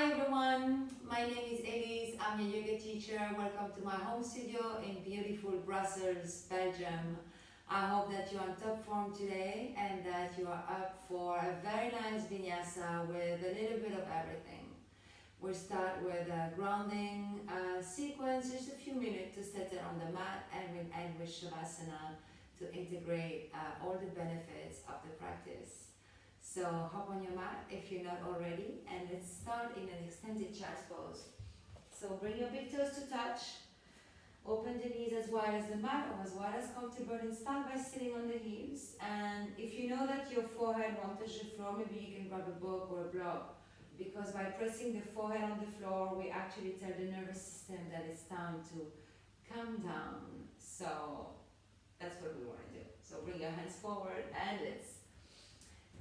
Hi everyone, my name is Elise. I'm your yoga teacher. Welcome to my home studio in beautiful Brussels, Belgium. I hope that you're on top form today and that you are up for a very nice Vinyasa with a little bit of everything. We'll start with a grounding sequence, just a few minutes to settle on the mat, and we'll end with Shavasana to integrate all the benefits of the practice. So hop on your mat if you're not already, and let's start in an extended child's pose. So bring your big toes to touch, open the knees as wide as the mat or as wide as comfortable, and start by sitting on the heels. And if you know that your forehead won't touch the floor, maybe you can grab a book or a block, because by pressing the forehead on the floor, we actually tell the nervous system that it's time to come down. So that's what we want to do. So bring your hands forward and let's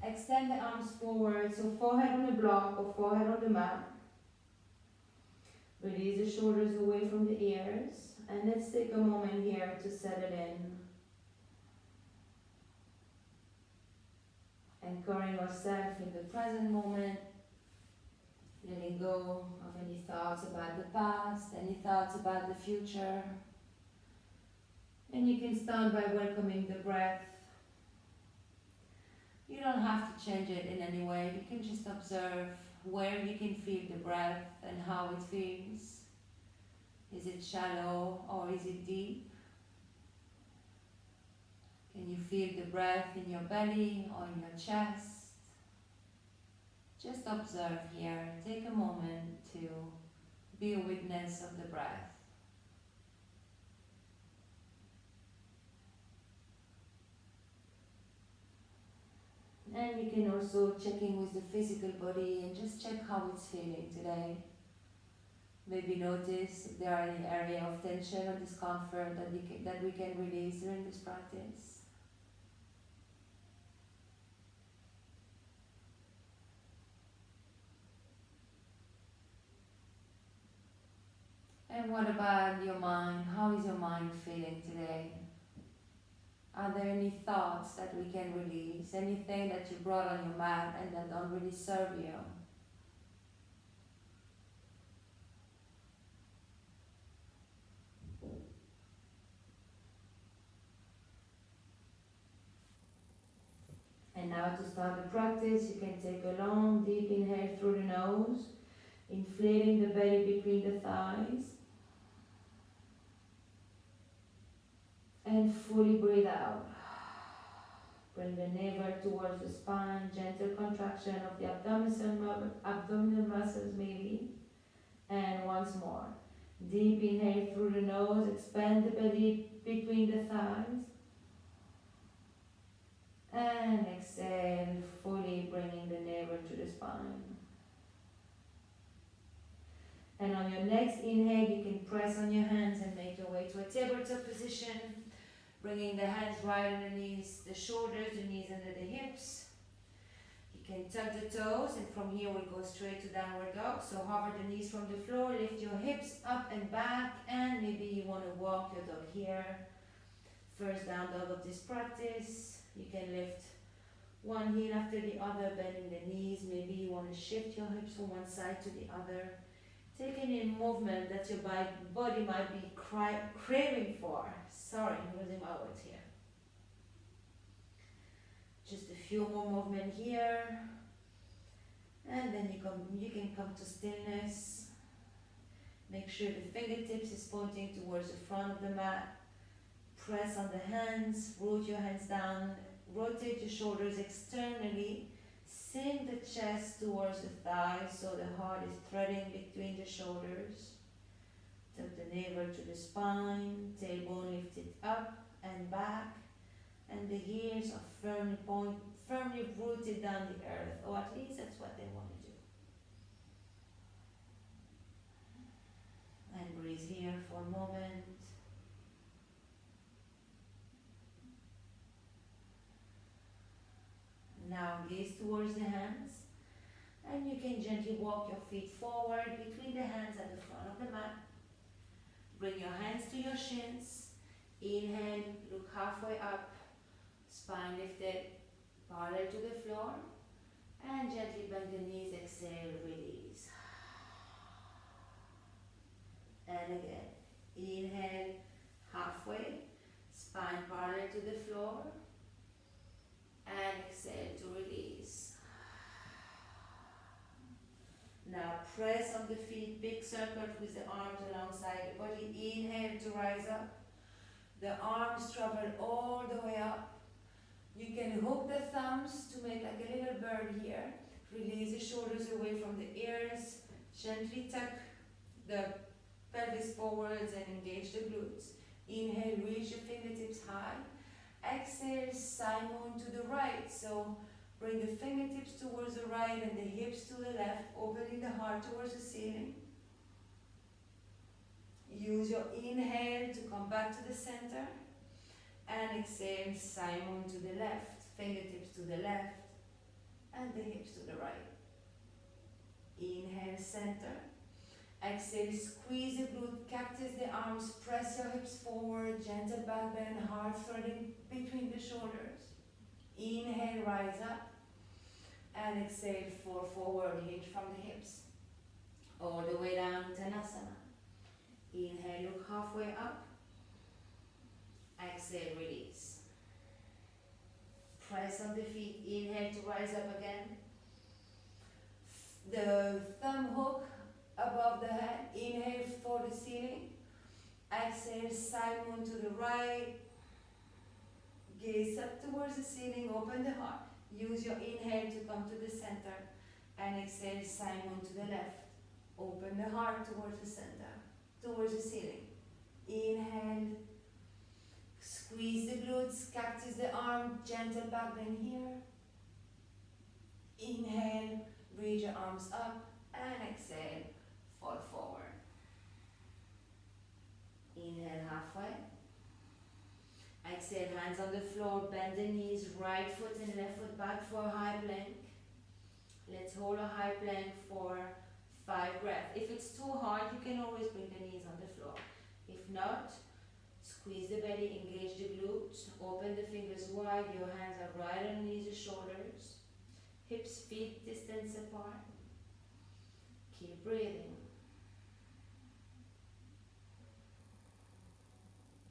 extend the arms forward, so forehead on the block or forehead on the mat. Release the shoulders away from the ears, and let's take a moment here to settle in. Anchoring ourselves in the present moment, letting go of any thoughts about the past, any thoughts about the future. And you can start by welcoming the breath. You don't have to change it in any way. You can just observe where you can feel the breath and how it feels. Is it shallow or is it deep? Can you feel the breath in your belly or in your chest? Just observe here. Take a moment to be a witness of the breath. And you can also check in with the physical body and just check how it's feeling today. Maybe notice if there are any area of tension or discomfort that we can release during this practice. And what about your mind? How is your mind feeling today? Are there any thoughts that we can release? Anything that you brought on your mat and that don't really serve you? And now to start the practice, you can take a long, deep inhale through the nose, inflating the belly between the thighs. And fully breathe out. Bring the navel towards the spine, gentle contraction of the abdominal muscles maybe. And once more. Deep inhale through the nose, expand the belly between the thighs. And exhale, fully bringing the navel to the spine. And on your next inhale, you can press on your hands and make your way to a tabletop position. Bringing the hands right underneath the shoulders, the knees under the hips. You can tuck the toes, and from here we'll go straight to downward dog. So hover the knees from the floor, lift your hips up and back, and maybe you want to walk your dog here. First down dog of this practice. You can lift one heel after the other, bending the knees. Maybe you want to shift your hips from one side to the other. Taking in movement that your body might be craving for. Sorry, I'm losing my words here. Just a few more movement here. And then you can come to stillness. Make sure the fingertips is pointing towards the front of the mat. Press on the hands, root your hands down, rotate your shoulders externally. Sink the chest towards the thighs so the heart is threading between the shoulders. Tuck the navel to the spine, tailbone lifted up and back, and the ears are firmly rooted down the earth, or at least that's what they want to do. And breathe here for a moment. Now gaze towards the hands, and you can gently walk your feet forward between the hands at the front of the mat. Bring your hands to your shins. Inhale, look halfway up, spine lifted, parallel to the floor, and gently bend the knees, exhale, release. press on the feet, big circle with the arms alongside the body. Inhale to rise up. The arms travel all the way up. You can hook the thumbs to make like a little bird here. Release the shoulders away from the ears. Gently tuck the pelvis forwards and engage the glutes. Inhale, reach your fingertips high. Exhale, side moon to the right. So bring the fingertips towards the right and the hips to the left, opening the heart towards the ceiling. Use your inhale to come back to the center. And exhale, side moon to the left, fingertips to the left, and the hips to the right. Inhale, center. Exhale, squeeze the glute, cactus the arms, press your hips forward, gentle back bend, heart threading between the shoulders. Inhale, rise up. And exhale, fall forward, hinge from the hips. All the way down, Uttanasana. Inhale, look halfway up. Exhale, release. Press on the feet. Inhale to rise up again. The thumb hook above the head. Inhale for the ceiling. Exhale, side moon to the right. Gaze up towards the ceiling. Open the heart. Use your inhale to come to the center. And exhale, side moon to the left. Open the heart towards the center, towards the ceiling. Inhale. Squeeze the glutes, cactus the arm, gentle back bend here. Inhale, reach your arms up, and exhale, fall forward. Inhale halfway. Exhale, hands on the floor, bend the knees, right foot and left foot back for a high plank. Let's hold a high plank for 5 breaths. If it's too hard, you can always bring the knees on the floor. If not, squeeze the belly, engage the glutes, open the fingers wide, your hands are right underneath the shoulders, hips, feet distance apart. Keep breathing.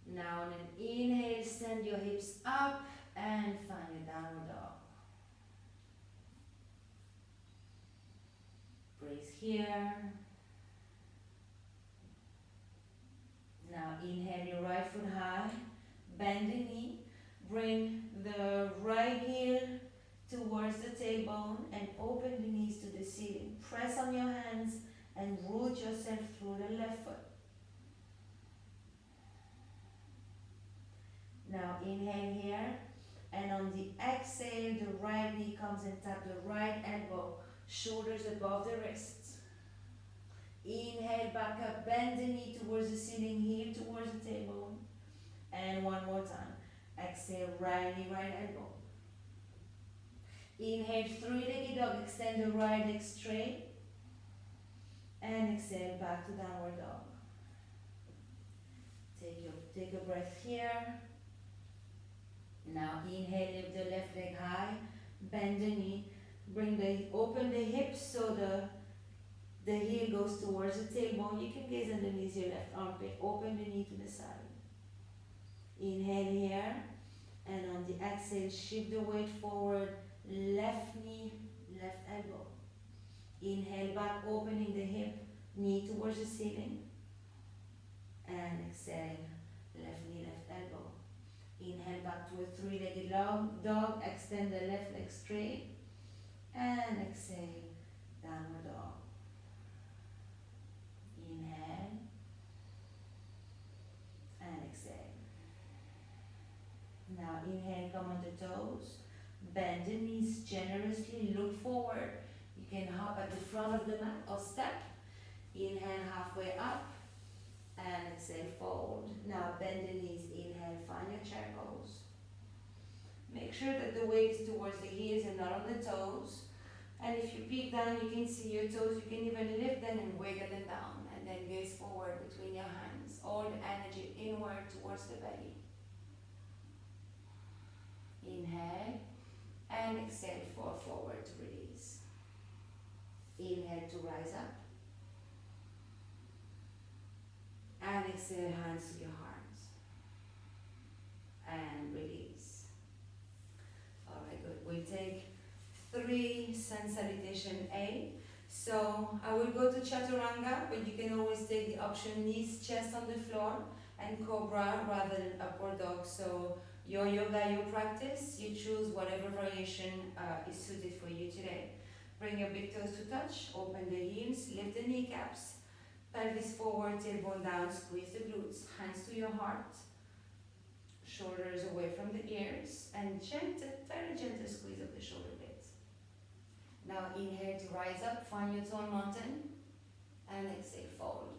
Now on an inhale, send your hips up and find your downward dog. Breathe here. Now inhale your right foot high, bend the knee, bring the right heel towards the tailbone and open the knees to the ceiling. Press on your hands and root yourself through the left foot. Now inhale here, and on the exhale the right knee comes and tap the right elbow, shoulders above the wrists. Inhale, back up, bend the knee towards the ceiling, heel towards the tailbone. And one more time. Exhale, right knee, right elbow. Inhale, three-legged dog, extend the right leg straight. And exhale, back to downward dog. Take a breath here. Now inhale, lift the left leg high, bend the knee, open the hips so the heel goes towards the tailbone. You can gaze underneath your left armpit. Open the knee to the side. Inhale here. And on the exhale, shift the weight forward. Left knee, left elbow. Inhale back, opening the hip, knee towards the ceiling. And exhale, left knee, left elbow. Inhale back to a three-legged dog. Extend the left leg straight. And exhale, downward dog. Inhale and exhale. Now inhale, come on the toes, bend the knees generously, look forward. You can hop at the front of the mat or step. Inhale halfway up and exhale, fold. Now bend the knees, inhale, find your chair pose. Make sure that the weight is towards the heels and not on the toes. And if you peek down, you can see your toes. You can even lift them and wiggle them down. And then gaze forward between your hands. All the energy inward towards the belly. Inhale. And exhale, fall forward to release. Inhale to rise up. And exhale, hands to your heart. And release. Alright, good. We take 3 Sun Salutation A. So I will go to Chaturanga, but you can always take the option knees, chest on the floor, and Cobra rather than upward dog. So your yoga, your practice, you choose whatever variation is suited for you today. Bring your big toes to touch, open the heels, lift the kneecaps, pelvis forward, tailbone down, squeeze the glutes, hands to your heart, shoulders away from the ears, and gentle, very gentle squeeze of the shoulder blades. Now inhale to rise up, find your tall mountain, and exhale, fold.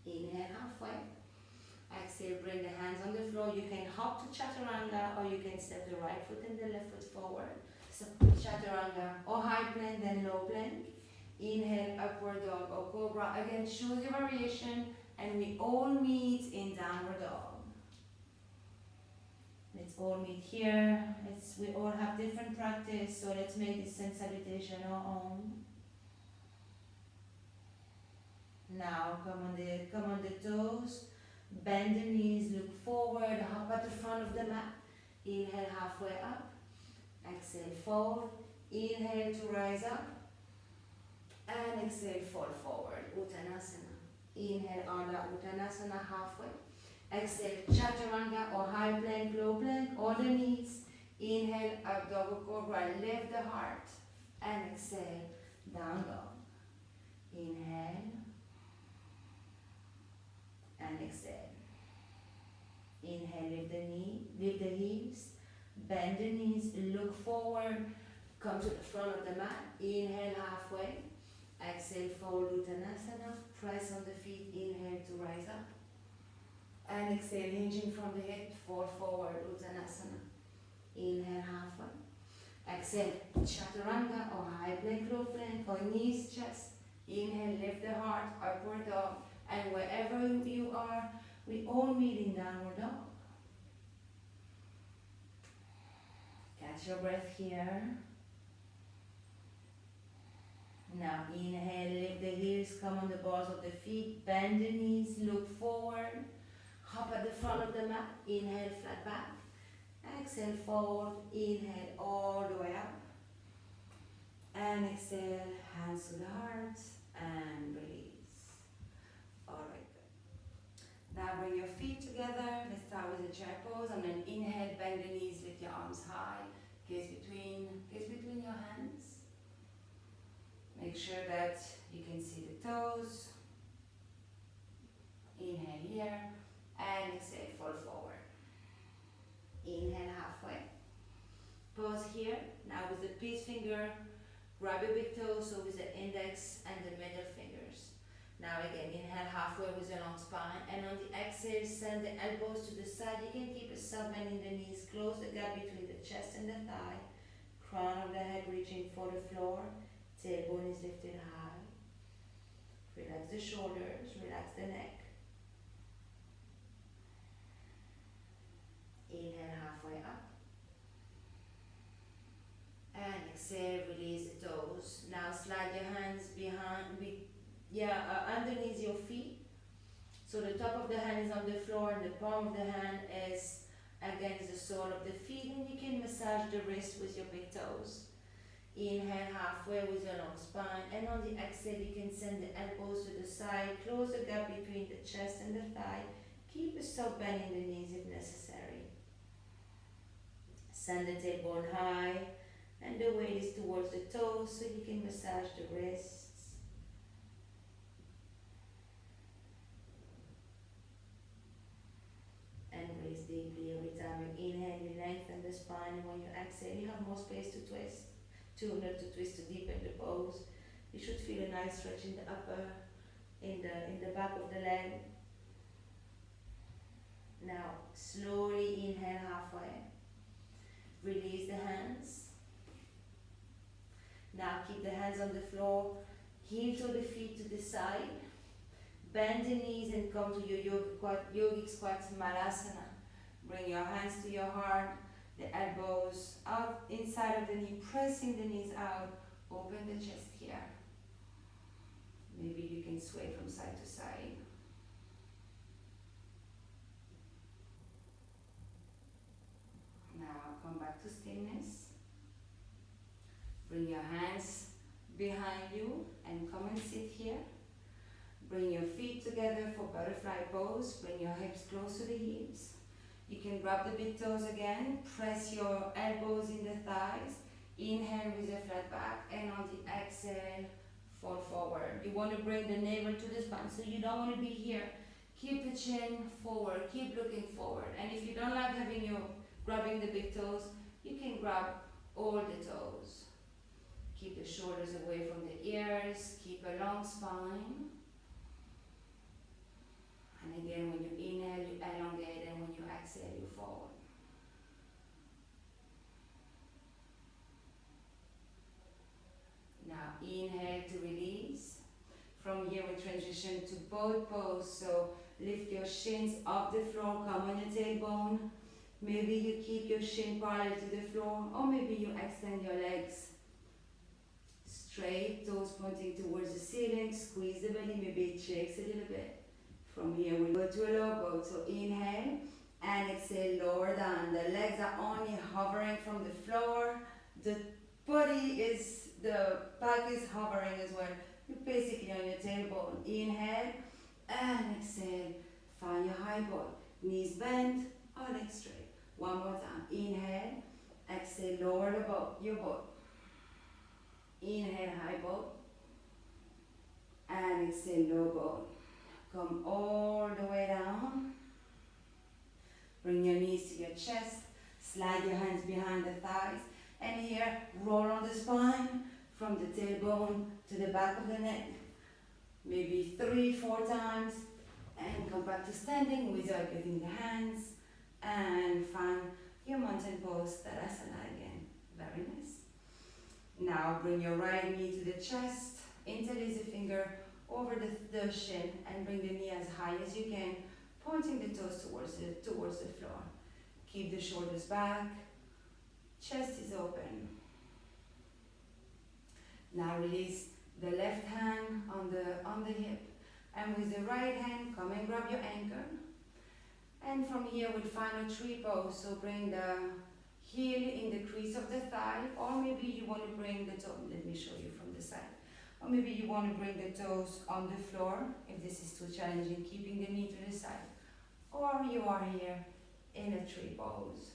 Inhale halfway. Exhale, bring the hands on the floor. You can hop to Chaturanga or you can step the right foot and the left foot forward. So Chaturanga or high plank, then low plank. Inhale, upward dog or Cobra. Again, choose your variation and we all meet in downward dog. Let's all meet here. We all have different practice, so let's make this Sun Salutation our own. Now come on the toes, bend the knees, look forward, hop at the front of the mat. Inhale halfway up, exhale fold, inhale to rise up, and exhale fold forward, Uttanasana. Inhale Ardha Uttanasana halfway. Exhale Chaturanga or high plank, low plank, or the knees. Inhale up dog or Cobra, lift the heart, and exhale down dog. Inhale. And exhale. Inhale, lift the heels, bend the knees, look forward, come to the front of the mat. Inhale halfway. Exhale, fold Uttanasana. Press on the feet. Inhale to rise up. And exhale, hinging from the hip, fall forward, Uttanasana. Inhale halfway. Exhale, Chaturanga or high plank, low plank, or knees, chest. Inhale, lift the heart, upward dog. And wherever you are, we all meet in downward dog. Catch your breath here. Now inhale, lift the heels, come on the balls of the feet, bend the knees, look forward, hop at the front of the mat, inhale, flat back, exhale, fold, inhale all the way up, and exhale, hands to the heart, and release. Alright, good. Now bring your feet together. Let's start with a chair pose and then inhale, bend the knees, lift your arms high. Gaze between your hands. Make sure that you can see the toes. Inhale here and exhale, fall forward. Inhale halfway. Pause here. Now with the peace finger, grab your big toes, so with the index and the middle fingers. Now again, inhale halfway with a long spine, and on the exhale, send the elbows to the side. You can keep a sub bend in the knees, close the gap between the chest and the thigh, crown of the head reaching for the floor, tailbone is lifted high. Relax the shoulders, relax the neck. Inhale halfway up. And exhale, release the toes. Now slide your hands underneath your feet. So the top of the hand is on the floor and the palm of the hand is against the sole of the feet, and you can massage the wrist with your big toes. Inhale halfway with your long spine, and on the exhale you can send the elbows to the side, close the gap between the chest and the thigh, keep a soft bend in the knees if necessary. Send the tailbone high, and the weight is towards the toes so you can massage the wrists. And breathe deeply. Every time you inhale, you lengthen the spine, and when you exhale, you have more space to twist. Not to twist to deepen the pose. You should feel a nice stretch in the in the back of the leg. Now, slowly inhale halfway. Release the hands. Now keep the hands on the floor. Heel to the feet to the side. Bend the knees and come to your yogic squat Malasana. Bring your hands to your heart, the elbows out inside of the knee, pressing the knees out. Open the chest here. Maybe you can sway from side to side. Now come back to stillness. Bring your hands behind you and come and sit here. Bring your feet together for butterfly pose. Bring your hips close to the hips. You can grab the big toes again. Press your elbows in the thighs. Inhale with a flat back, and on the exhale, fall forward. You want to bring the navel to the spine, so you don't want to be here. Keep the chin forward, keep looking forward. And if you don't like grabbing the big toes, you can grab all the toes. Keep the shoulders away from the ears, keep a long spine. And again, when you inhale, you elongate, and when you exhale, you forward. Now inhale to release. From here we transition to boat pose. So lift your shins off the floor, come on your tailbone. Maybe you keep your shin parallel to the floor, or maybe you extend your legs straight, toes pointing towards the ceiling, squeeze the belly, maybe it shakes a little bit. From here we go to a low boat. So inhale and exhale, lower down. The legs are only hovering from the floor. The back is hovering as well. You're basically on your tailbone. Inhale and exhale. Find your high boat. Knees bent or legs straight. One more time. Inhale, exhale, lower the boat, your boat. Inhale, high boat. And exhale, low boat. Come all the way down. Bring your knees to your chest. Slide your hands behind the thighs. And here, roll on the spine from the tailbone to the back of the neck. Maybe 3-4 times. And come back to standing without using the hands. And find your mountain pose, Tadasana again. Very nice. Now bring your right knee to the chest. Interlace the finger over the shin and bring the knee as high as you can, pointing the toes towards the floor. Keep the shoulders back. Chest is open. Now release the left hand on the hip, and with the right hand come and grab your anchor. And from here we'll find a tree pose. So bring the heel in the crease of the thigh, or maybe you want to bring the toe. Let me show you from the side. Or maybe you want to bring the toes on the floor if this is too challenging, keeping the knee to the side. Or you are here in a tree pose.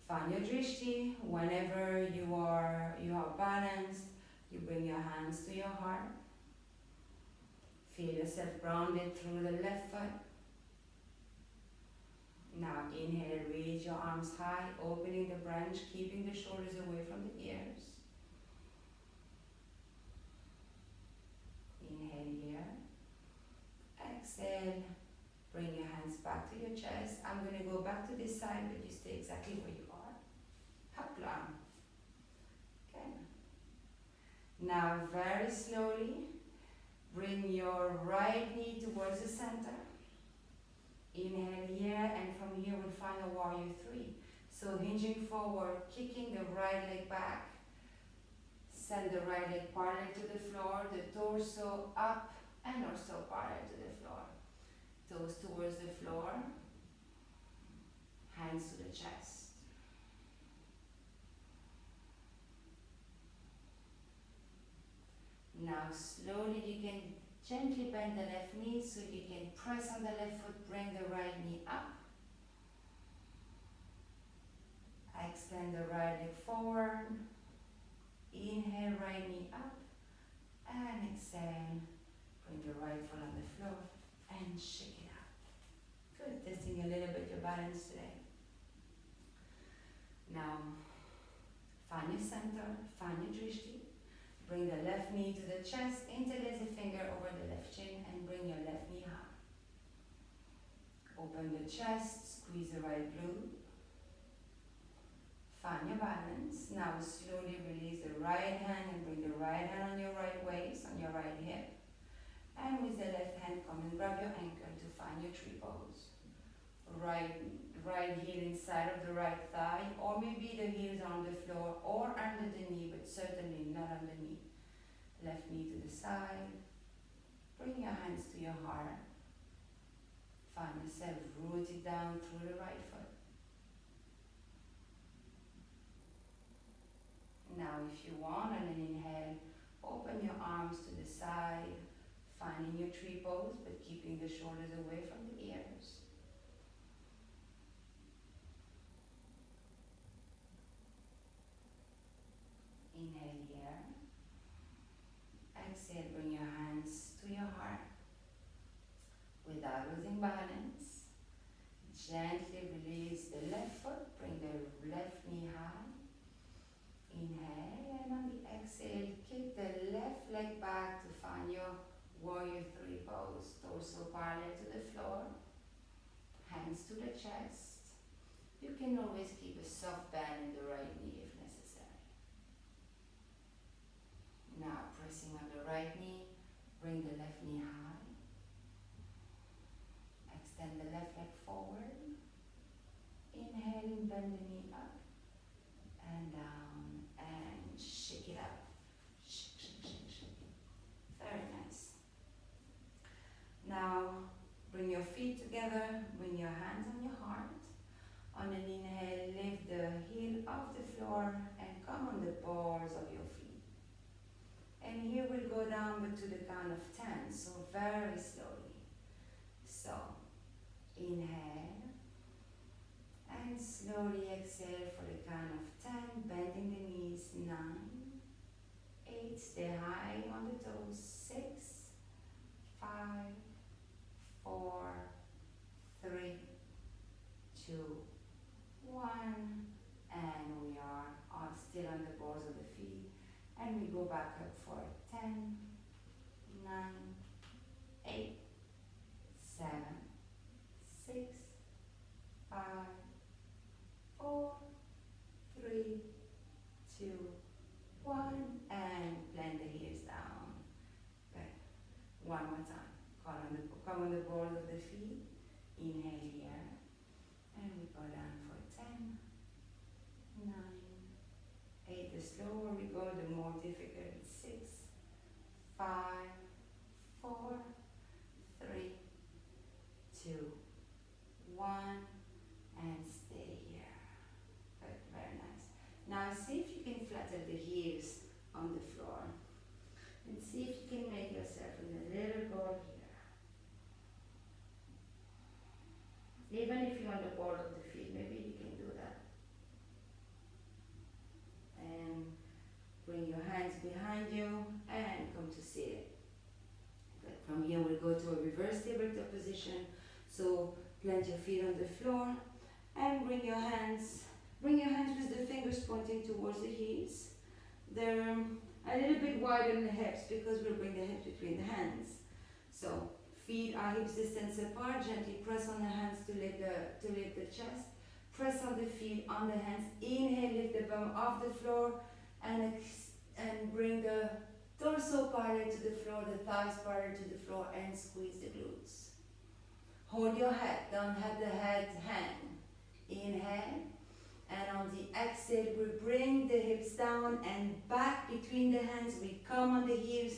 Find your drishti. Whenever you are balanced, you bring your hands to your heart. Feel yourself grounded through the left foot. Now inhale, raise your arms high, opening the branch, keeping the shoulders away from the ears. Inhale here. Exhale. Bring your hands back to your chest. I'm going to go back to this side, but you stay exactly where you are. Hapla. Okay. Now very slowly, bring your right knee towards the center. Inhale here, and from here we'll find a warrior 3. So hinging forward, kicking the right leg back. Send the right leg parallel to the floor, the torso up and also parallel to the floor. Toes towards the floor, hands to the chest. Now slowly you can gently bend the left knee so you can press on the left foot, bring the right knee up. Extend the right leg forward. Inhale, right knee up. And exhale, bring the right foot on the floor and shake it out. Good, testing a little bit your balance today. Now, find your center, find your drishti. Bring the left knee to the chest, interlace the finger over the left chin and bring your left knee high. Open the chest, squeeze the right glute. Find your balance. Now slowly release the right hand and bring the right hand on your right waist, on your right hip. And with the left hand, come and grab your anchor to find your tree pose. Right heel inside of the right thigh, or maybe the heels on the floor or under the knee, but certainly not underneath. Left knee to the side. Bring your hands to your heart. Find yourself rooted down through the right foot. Now if you want, on an inhale, open your arms to the side, finding your tree pose, but keeping the shoulders away from the ears. Inhale here. Exhale, bring your hands to your heart. Without losing balance, gently release the left foot, bring the left knee high. Inhale, and on the exhale, kick the left leg back to find your warrior three pose. Torso parallel to the floor, hands to the chest. You can always keep a soft bend in the right knee if necessary. Now pressing on the right knee, bring the left knee high. Extend the left leg forward. Inhaling, bend the knee up and down and shake it up. Shake, shake, shake, shake. Very nice. Now bring your feet together, bring your hands on your heart. On an inhale, lift the heel off the floor and come on the balls of your feet. And here we'll go down but to the count of 10, so very slowly. So, inhale, and slowly exhale for the count of 10, bending the knees, 9, 8, stay high on the toes, 6, 5, 4, 3, 2, 1, and we are all still on the balls of the feet, and we go back up for 10, 9, 8, 7, 6, 5, 4, 3, 2, 1, and plant the heels down. Good. One more time. Come on the balls of the feet. Inhale here. And we go down for 10, 9, 8. The slower we go, the more difficult. 6, 5, 4, 3, 2, 1, and stay here. Good, very nice. Now see if you can flatten the heels on the floor. And see if you can make yourself in a little ball here. Even if you're on the ball of the feet, maybe you can do that. And bring your hands behind you and come to seated. Good. From here we'll go to a reverse tabletop position. So plant your feet on the floor and bring your hands with the fingers pointing towards the heels. They're a little bit wider than the hips because we'll bring the hips between the hands. So feet are hips distance apart. Gently press on the hands to lift the chest. Press on the feet on the hands. Inhale, lift the bum off the floor and bring the torso parallel to the floor, the thighs parallel to the floor, and squeeze the glutes. Hold your head, don't have the head hang. Inhale, and on the exhale, we bring the hips down and back between the hands. We come on the heels.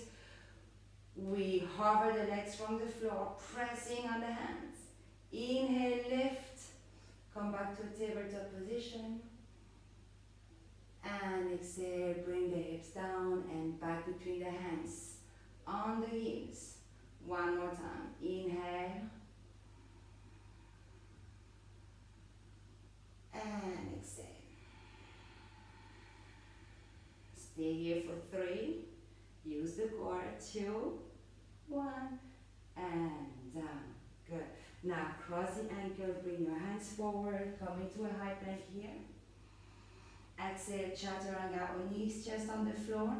We hover the legs from the floor, pressing on the hands. Inhale, lift. Come back to a tabletop position. And exhale, bring the hips down and back between the hands. On the heels. One more time. Inhale. And exhale. Stay here for 3. Use the core. 2, 1, and down. Good. Now cross the ankles, bring your hands forward, come into a high plank here. Exhale, chaturanga or knees just on the floor.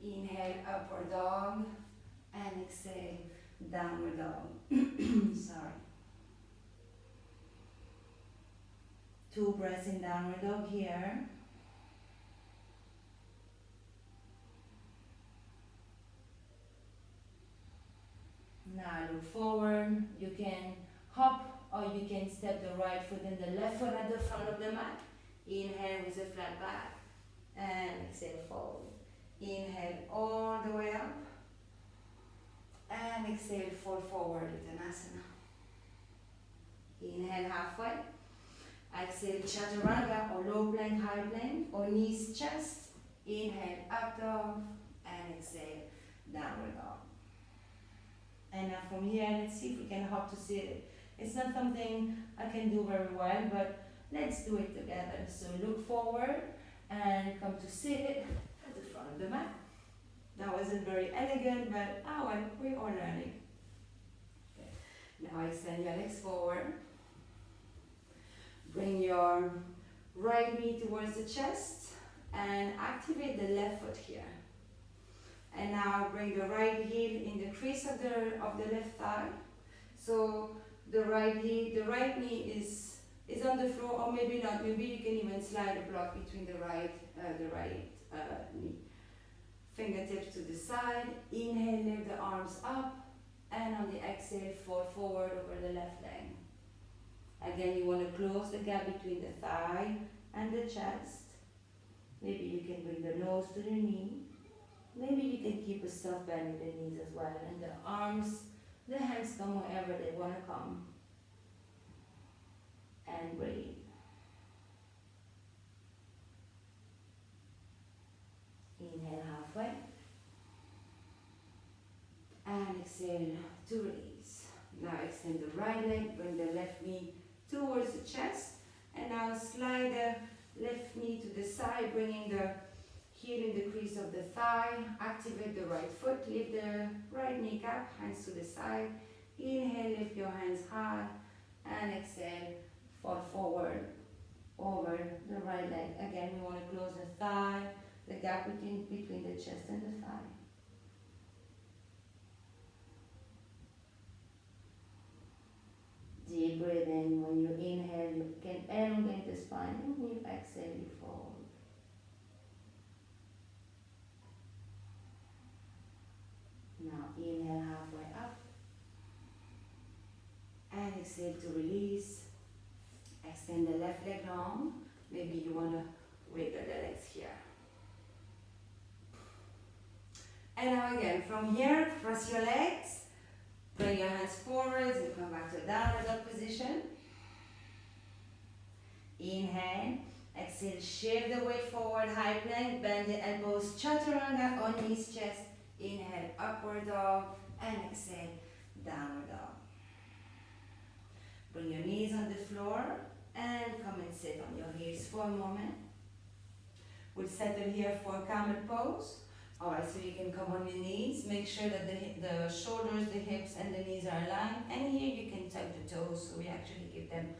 Inhale, upward dog, and exhale, downward dog. Sorry. 2 breaths in downward dog here. Now look forward. You can hop or you can step the right foot and the left foot at the front of the mat. Inhale with a flat back and exhale fold. Inhale all the way up and exhale fold forward, Uttanasana. Inhale halfway. Exhale chaturanga or low plank, high plank or knees chest. Inhale, up dog, and exhale, downward dog. And now from here, let's see if we can hop to seated. It's not something I can do very well, but let's do it together. So look forward and come to seated at the front of the mat. That wasn't very elegant, but well, we're all learning. Okay. Now extend your legs forward. Bring your right knee towards the chest and activate the left foot here. And now bring the right heel in the crease of the left thigh. So the right knee is on the floor, or maybe not. Maybe you can even slide a block between the right knee. Fingertips to the side. Inhale, lift the arms up, and on the exhale, fall forward over the left leg. Again, you want to close the gap between the thigh and the chest. Maybe you can bring the nose to the knee. Maybe you can keep a soft bend in the knees as well. And the arms, the hands come wherever they want to come. And breathe. Inhale halfway. And exhale to release. Now extend the right leg, bring the left knee towards the chest. And now slide the left knee to the side, bringing the heel in the crease of the thigh. Activate the right foot, lift the right kneecap, hands to the side. Inhale, lift your hands high, and exhale, fall forward over the right leg. Again, we want to close the thigh, the gap between the chest and the thigh. Deep breathing. When you inhale, you can elongate the spine, and when you exhale, you fold. Now inhale halfway up, and exhale to release. Extend the left leg long. Maybe you want to wiggle the legs here. And now again, from here, cross your legs. Bring your hands forwards and come back to a downward dog position. Inhale. Exhale, shift the weight forward, high plank, bend the elbows, chaturanga on knees, chest. Inhale, upward dog, and exhale, downward dog. Bring your knees on the floor and come and sit on your heels for a moment. We'll settle here for camel pose. Alright, so you can come on your knees. Make sure that the shoulders, the hips, and the knees are aligned. And here you can tuck the toes, so we actually give them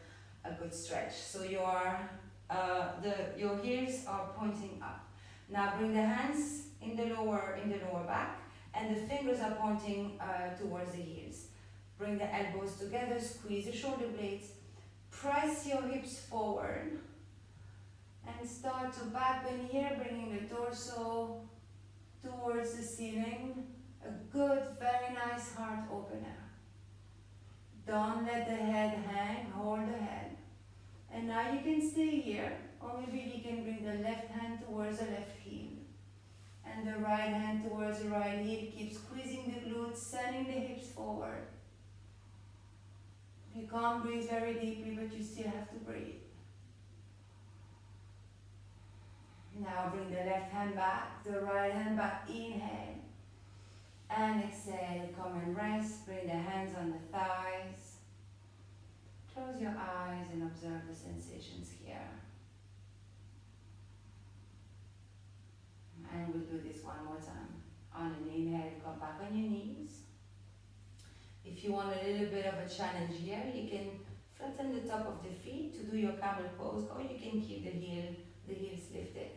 a good stretch. So your heels are pointing up. Now bring the hands in the lower back, and the fingers are pointing towards the heels. Bring the elbows together, squeeze the shoulder blades, press your hips forward, and start to back bend here, bringing the torso towards the ceiling. A good, very nice heart opener. Don't let the head hang, hold the head. And now you can stay here, or maybe you can bring the left hand towards the left heel. And the right hand towards the right heel. Keep squeezing the glutes, sending the hips forward. You can't breathe very deeply, but you still have to breathe. Now bring the left hand back, the right hand back. Inhale. And exhale, come and rest. Bring the hands on the thighs. Close your eyes and observe the sensations here. And we'll do this one more time. On an inhale, come back on your knees. If you want a little bit of a challenge here, you can flatten the top of the feet to do your camel pose, or you can keep the heels lifted.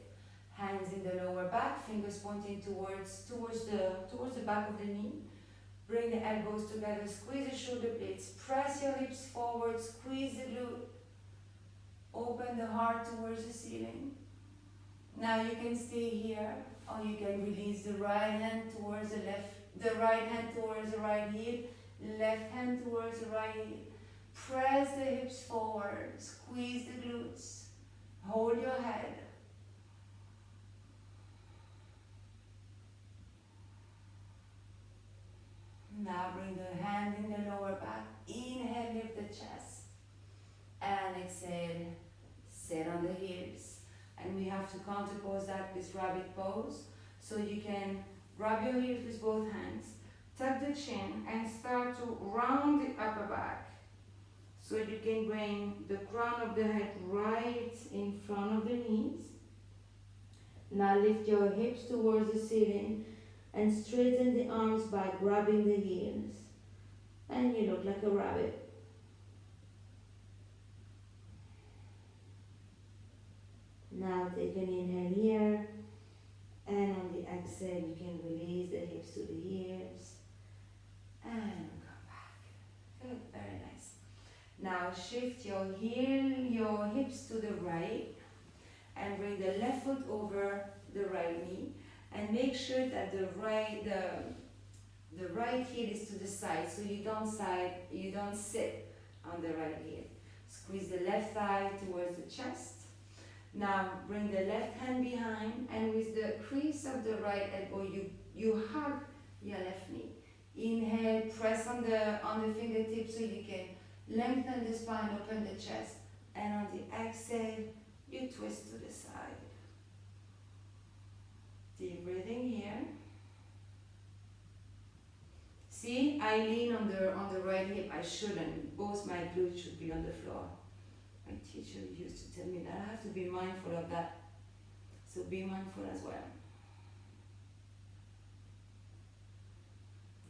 Hands in the lower back, fingers pointing towards the back of the knee. Bring the elbows together, squeeze the shoulder blades, press your hips forward, squeeze the glute. Open the heart towards the ceiling. Now you can stay here, or you can release the right hand towards the left, the right hand towards the right heel, left hand towards the right heel. Press the hips forward, squeeze the glutes, hold your head. Now bring the hand in the lower back. Inhale, lift the chest. And exhale, sit on the heels. And we have to counterpose that with rabbit pose. So you can grab your heels with both hands, tuck the chin, and start to round the upper back. So you can bring the crown of the head right in front of the knees. Now lift your hips towards the ceiling and straighten the arms by grabbing the heels. And you look like a rabbit. Now take an inhale here, and on the exhale you can release the hips to the ears and come back. Good, very nice. Now shift your hips to the right and bring the left foot over the right knee, and make sure that the right heel is to the side, so you don't sit on the right heel. Squeeze the left thigh towards the chest. Now bring the left hand behind, and with the crease of the right elbow, you hug your left knee. Inhale, press on the fingertips so you can lengthen the spine, open the chest, and on the exhale, you twist to the side. Deep breathing here. See, I lean on the right hip. I shouldn't. Both my glutes should be on the floor. My teacher used to tell me that I have to be mindful of that. So be mindful as well.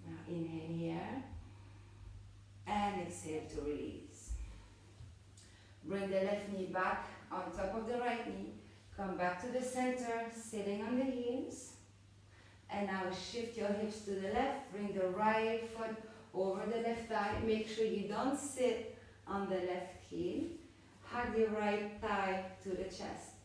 Now inhale here. And exhale to release. Bring the left knee back on top of the right knee. Come back to the center, sitting on the heels. And now shift your hips to the left. Bring the right foot over the left thigh. Make sure you don't sit on the left heel. Hug the right thigh to the chest.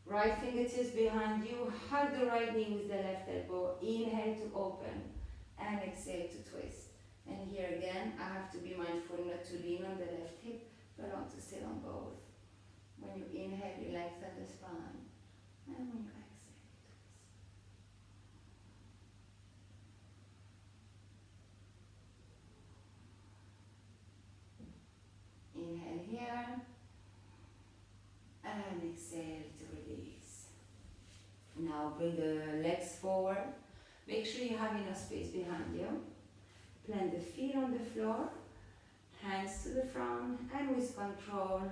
Right fingertips behind you. Hug the right knee with the left elbow. Inhale to open. And exhale to twist. And here again, I have to be mindful not to lean on the left hip, but on to sit on both. When you inhale, you lengthen the spine. And when you exhale, you twist. Inhale here. And exhale to release. Now bring the legs forward. Make sure you have enough space behind you. Plant the feet on the floor. Hands to the front. And with control,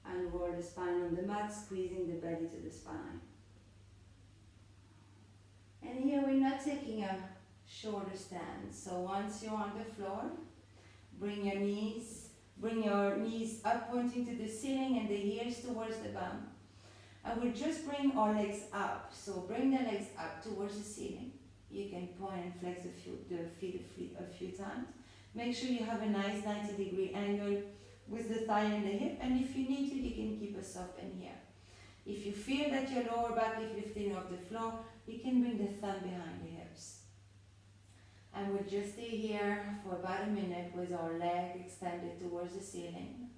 unroll the spine on the mat, squeezing the belly to the spine. And here we're not taking a shoulder stand. So once you're on the floor, bring your knees up pointing to the ceiling and the heels towards the bum. And we'll just bring our legs up. So bring the legs up towards the ceiling. You can point and flex the feet a few times. Make sure you have a nice 90-degree angle with the thigh and the hip. And if you need to, you can keep a soft bend here. If you feel that your lower back is lifting off the floor, you can bring the thumb behind the hips. And we'll just stay here for about a minute with our leg extended towards the ceiling.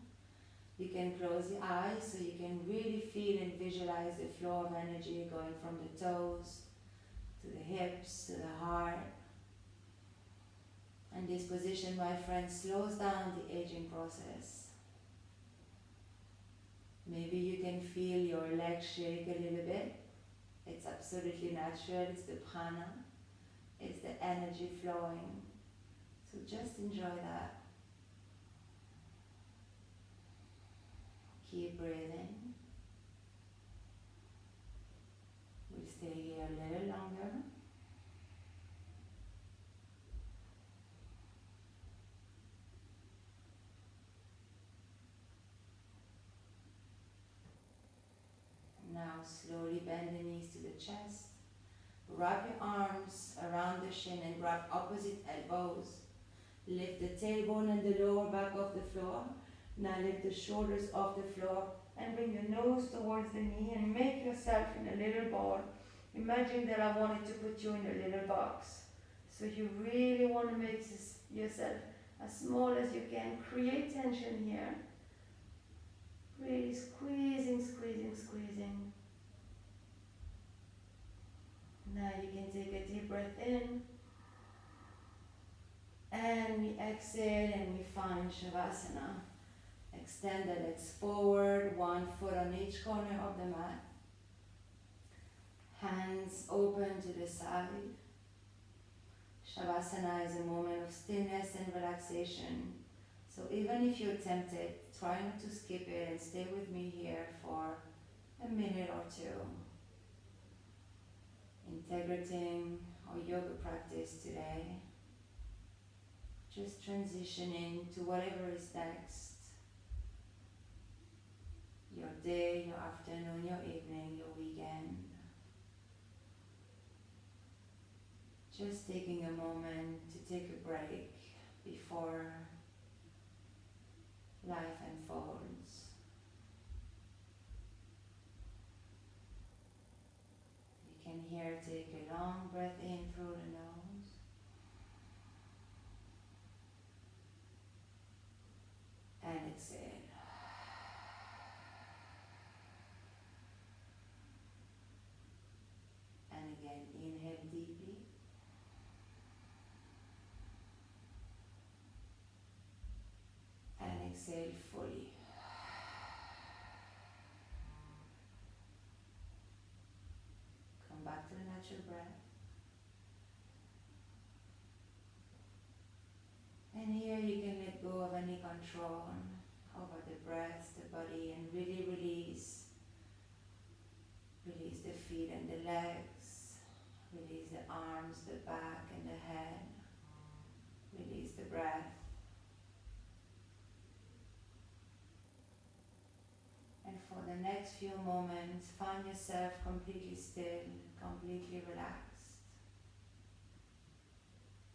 You can close the eyes so you can really feel and visualize the flow of energy going from the toes to the hips, to the heart. And this position, my friends, slows down the aging process. Maybe you can feel your legs shake a little bit. It's absolutely natural. It's the prana. It's the energy flowing. So just enjoy that. Keep breathing. We'll stay here a little longer. Now slowly bend the knees to the chest. Wrap your arms around the shin and grab opposite elbows. Lift the tailbone and the lower back off the floor. Now lift the shoulders off the floor and bring the nose towards the knee and make yourself in a little ball. Imagine that I wanted to put you in a little box. So you really want to make yourself as small as you can. Create tension here. Really squeezing, squeezing, squeezing. Now you can take a deep breath in. And we exhale and we find Shavasana. Extend the legs forward, one foot on each corner of the mat. Hands open to the side. Shavasana is a moment of stillness and relaxation. So even if you're tempted, try not to skip it and stay with me here for a minute or two. Integrating our yoga practice today. Just transitioning to whatever is next. Your day, your afternoon, your evening, your weekend. Just taking a moment to take a break before life unfolds. You can here take a long breath in through the nose. And exhale. And again, inhale deeply. And exhale fully. Come back to the natural breath. And here you can let go of any control over the breath, the body, and really release. Release the feet and the legs. Release the arms, the back, and the head. Release the breath. And for the next few moments, find yourself completely still, completely relaxed,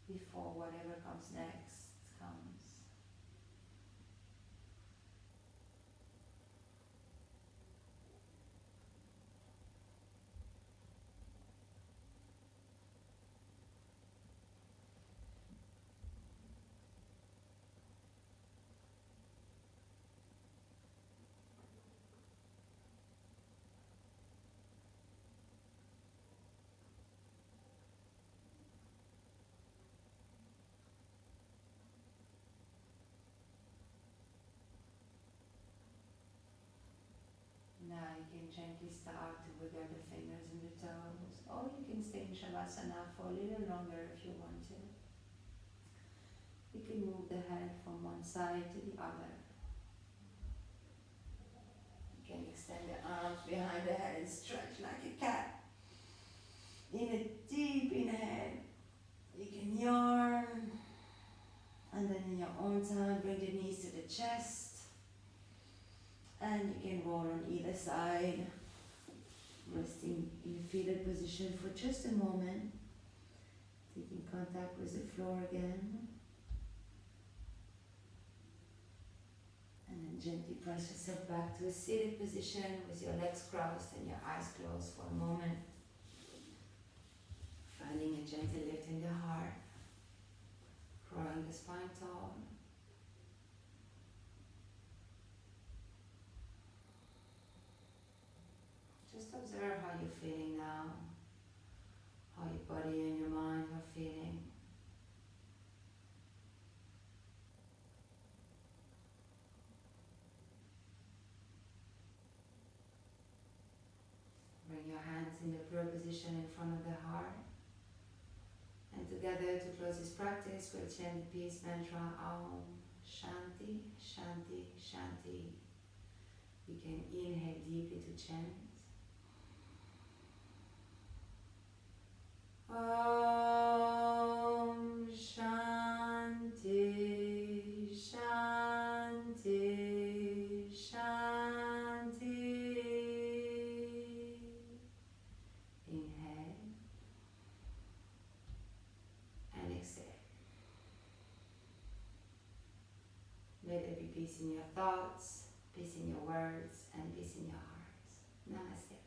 before whatever comes next comes. Now you can gently start to wiggle the fingers and the toes, or you can stay in Shavasana for a little longer if you want to. You can move the head from one side to the other. You can extend the arms behind the head and stretch like a cat. In a deep inhale, you can yawn, and then in your own time bring the knees to the chest. And you can roll on either side, resting in fetal position for just a moment, taking contact with the floor again. And then gently press yourself back to a seated position with your legs crossed and your eyes closed for a moment. Finding a gentle lift in the heart, growing the spine tall. Just observe how you're feeling now, how your body and your mind are feeling. Bring your hands in the prayer position in front of the heart. And together, to close this practice, we'll chant the peace mantra Om Shanti, Shanti, Shanti. You can inhale deeply to chant. Om Shanti, Shanti, Shanti. Inhale and exhale. Let there be peace in your thoughts, peace in your words, and peace in your hearts. Namaste.